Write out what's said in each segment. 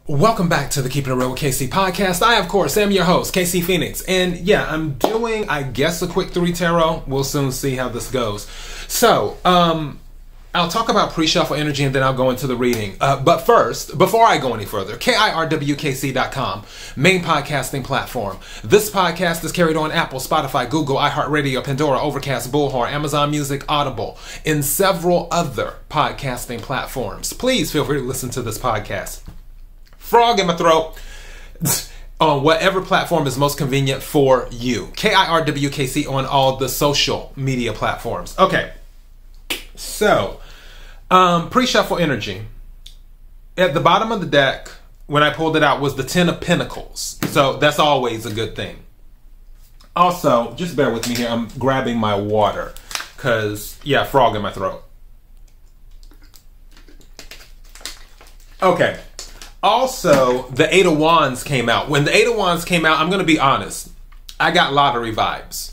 Welcome back to the Keeping It Real with KC podcast. I, of course, am your host, KC Phoenix. And yeah, I'm doing, I guess, a quick 3 tarot. We'll soon see how this goes. So, I'll talk about pre-shuffle energy and then I'll go into the reading. But first, before I go any further, KIRWKC.com, main podcasting platform. This podcast is carried on Apple, Spotify, Google, iHeartRadio, Pandora, Overcast, Bullhorn, Amazon Music, Audible, and several other podcasting platforms. Please feel free to listen to this podcast. Frog in my throat. On whatever platform is most convenient for you. KIRWKC on all the social media platforms. Okay. So, pre-shuffle energy. At the bottom of the deck, when I pulled it out, was the 10 of Pentacles. So, that's always a good thing. Also, just bear with me here. I'm grabbing my water. Because, yeah, frog in my throat. Okay. Also, the 8 of Wands came out. When the 8 of Wands came out, I'm going to be honest. I got lottery vibes.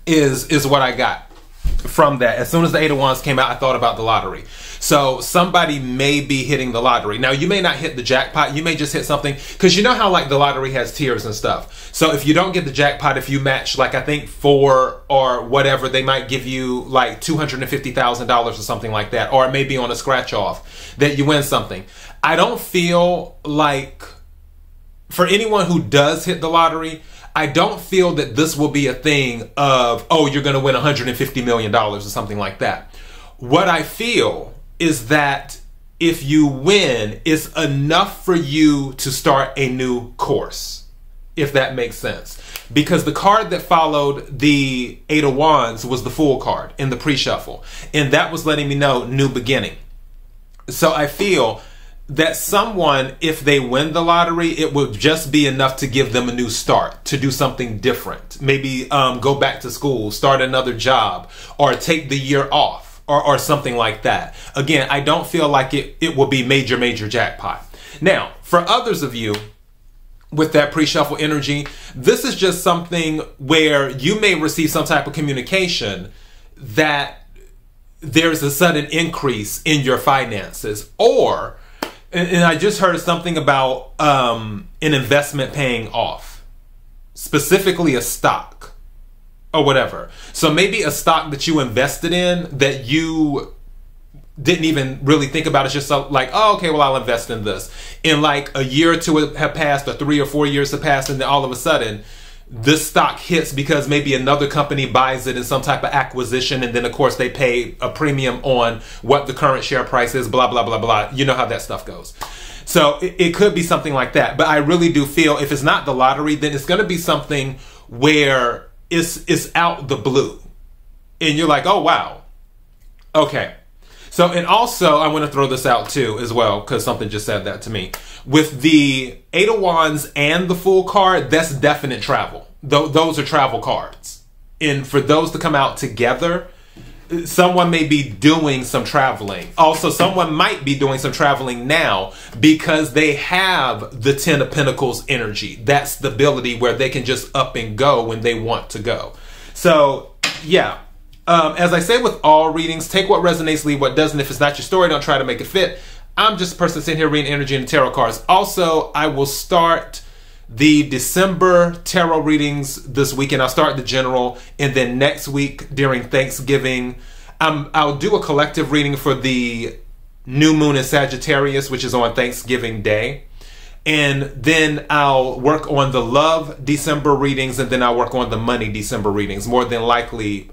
Is what I got from that. As soon as the 8 of Wands came out, I thought about the lottery. So somebody may be hitting the lottery. Now, you may not hit the jackpot. You may just hit something. Because you know how like the lottery has tiers and stuff. So if you don't get the jackpot, if you match like I think 4 or whatever, they might give you like $250,000 or something like that. Or it may be on a scratch off that you win something. I don't feel like, for anyone who does hit the lottery, I don't feel that this will be a thing of, oh, you're going to win $150 million or something like that. What I feel is that if you win, it's enough for you to start a new course, if that makes sense. Because the card that followed the 8 of Wands was the Fool card in the pre-shuffle. And that was letting me know new beginning. So I feel that someone, if they win the lottery, it would just be enough to give them a new start, to do something different. Maybe go back to school, start another job, or take the year off, or something like that. Again, I don't feel like it will be major jackpot. Now, for others of you, with that pre-shuffle energy, this is just something where you may receive some type of communication that there's a sudden increase in your finances, or and I just heard something about an investment paying off, specifically a stock or whatever. So maybe a stock that you invested in that you didn't even really think about. It's just like, oh, okay, well, I'll invest in this. And like a year or two have passed, or 3 or 4 years have passed, and then all of a sudden, this stock hits because maybe another company buys it in some type of acquisition, and then of course they pay a premium on what the current share price is, blah, blah, blah, blah. You know how that stuff goes. So it could be something like that. But I really do feel if it's not the lottery, then it's going to be something where it's out the blue. And you're like, oh, wow. Okay. So, and also I want to throw this out too as well, because something just said that to me. With the 8 of Wands and the Fool card, that's definite travel. Those are travel cards. And for those to come out together, someone may be doing some traveling. Also, someone might be doing some traveling now because they have the 10 of Pentacles energy. That stability where they can just up and go when they want to go. So, yeah. As I say with all readings, take what resonates, leave what doesn't. If it's not your story, don't try to make it fit. I'm just a person sitting here reading energy and tarot cards. Also, I will start the December tarot readings this weekend. I'll start the general, and then next week during Thanksgiving, I'll do a collective reading for the new moon in Sagittarius, which is on Thanksgiving Day. And then I'll work on the love December readings, and then I'll work on the money December readings, more than likely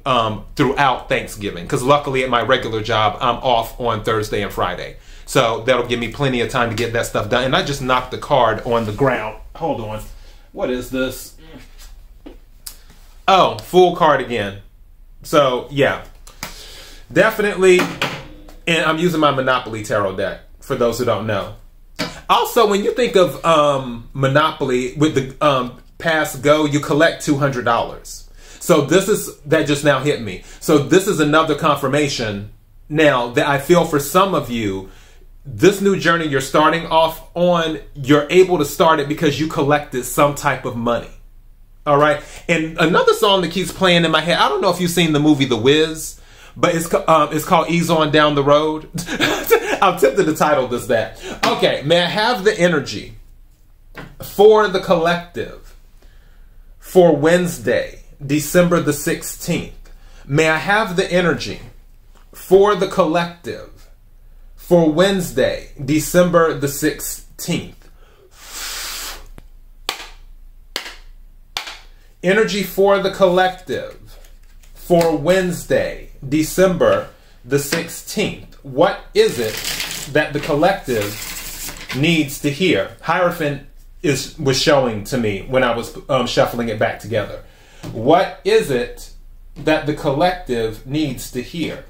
throughout Thanksgiving. Because luckily at my regular job, I'm off on Thursday and Friday. So that'll give me plenty of time to get that stuff done. And I just knocked the card on the ground. Hold on. What is this? Oh, Fool card again. So, yeah. Definitely. And I'm using my Monopoly tarot deck, for those who don't know. Also, when you think of Monopoly, with the pass go, you collect $200. So that just now hit me. So this is another confirmation now that I feel for some of you, this new journey you're starting off on, you're able to start it because you collected some type of money. All right. And another song that keeps playing in my head, I don't know if you've seen the movie The Wiz, but it's called Ease On Down the Road. I'm tempted to title this that. Okay, may I have the energy for the collective for Wednesday, December the 16th? May I have the energy for the collective for Wednesday, December the 16th? Energy for the collective for Wednesday, December the 16th. What is it that the collective needs to hear? Hierophant was showing to me when I was shuffling it back together. What is it that the collective needs to hear?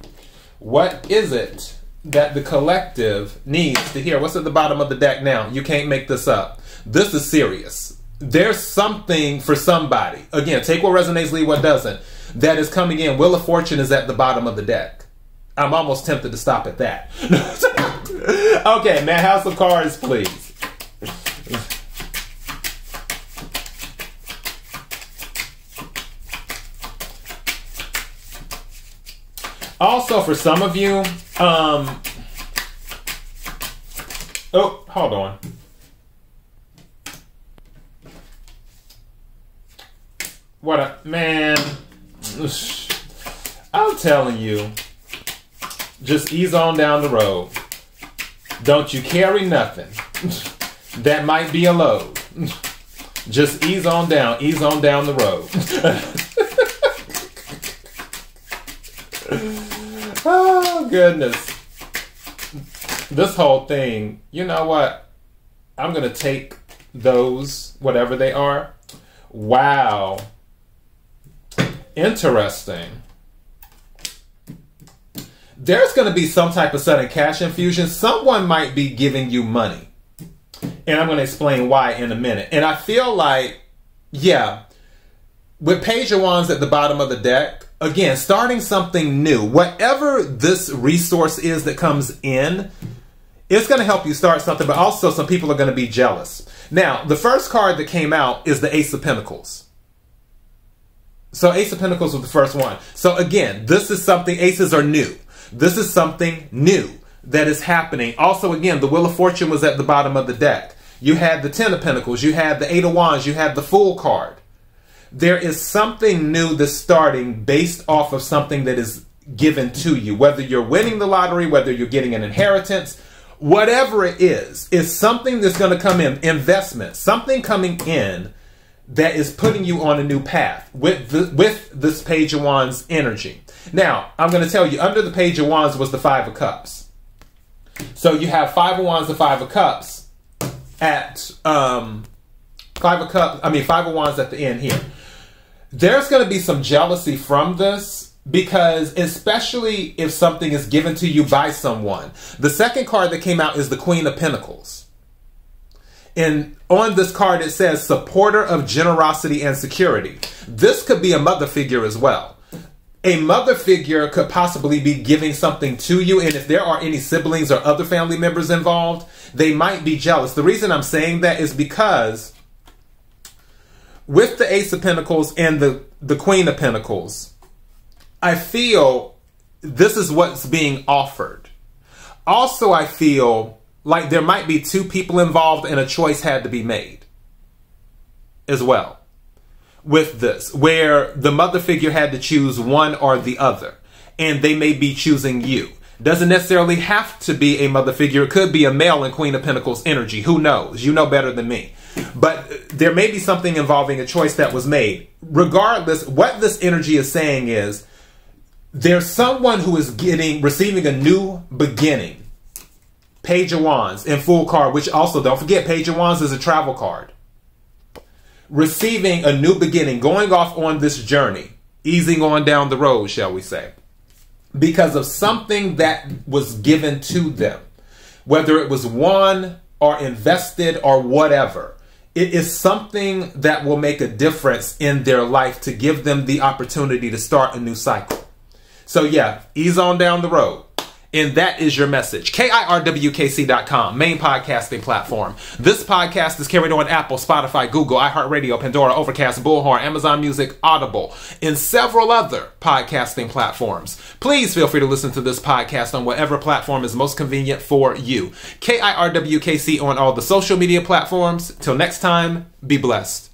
What is it that the collective needs to hear? What's at the bottom of the deck now? You can't make this up. This is serious. There's something for somebody. Again, take what resonates, leave what doesn't. That is coming in. Wheel of Fortune is at the bottom of the deck. I'm almost tempted to stop at that. Okay, man, House of Cards, please. Also, for some of you, oh, hold on. What a man. I'm telling you, just ease on down the road. Don't you carry nothing that might be a load. Just ease on down the road. Oh, goodness. This whole thing, you know what? I'm going to take those, whatever they are. Wow. Interesting. There's going to be some type of sudden cash infusion. Someone might be giving you money. And I'm going to explain why in a minute. And I feel like, yeah, with Page of Wands at the bottom of the deck, again, starting something new. Whatever this resource is that comes in, it's going to help you start something, but also some people are going to be jealous. Now, the first card that came out is the Ace of Pentacles. So Ace of Pentacles was the first one. So again, this is something, aces are new. This is something new that is happening. Also, again, the Wheel of Fortune was at the bottom of the deck. You had the Ten of Pentacles, you had the Eight of Wands, you had the Fool card. There is something new that's starting based off of something that is given to you. Whether you're winning the lottery, whether you're getting an inheritance, whatever it is something that's going to come in. Investment, something coming in that is putting you on a new path with this Page of Wands energy. Now, I'm going to tell you, under the Page of Wands was the Five of Cups. So you have Five of Wands and Five of Cups at Five of Wands at the end here. There's going to be some jealousy from this, because especially if something is given to you by someone. The second card that came out is the Queen of Pentacles. And on this card, it says supporter of generosity and security. This could be a mother figure as well. A mother figure could possibly be giving something to you. And if there are any siblings or other family members involved, they might be jealous. The reason I'm saying that is because with the Ace of Pentacles and the Queen of Pentacles, I feel this is what's being offered. Also, I feel like there might be two people involved and a choice had to be made as well with this, where the mother figure had to choose one or the other, and they may be choosing you. Doesn't necessarily have to be a mother figure. It could be a male in Queen of Pentacles energy. Who knows? You know better than me. But there may be something involving a choice that was made. Regardless, what this energy is saying is there's someone who is receiving a new beginning. Page of Wands and Fool card, which also, don't forget, Page of Wands is a travel card. Receiving a new beginning, going off on this journey, easing on down the road, shall we say, because of something that was given to them, whether it was won or invested or whatever. It is something that will make a difference in their life to give them the opportunity to start a new cycle. So yeah, ease on down the road. And that is your message. KIRWKC.com, main podcasting platform. This podcast is carried on Apple, Spotify, Google, iHeartRadio, Pandora, Overcast, Bullhorn, Amazon Music, Audible, and several other podcasting platforms. Please feel free to listen to this podcast on whatever platform is most convenient for you. KIRWKC on all the social media platforms. Till next time, be blessed.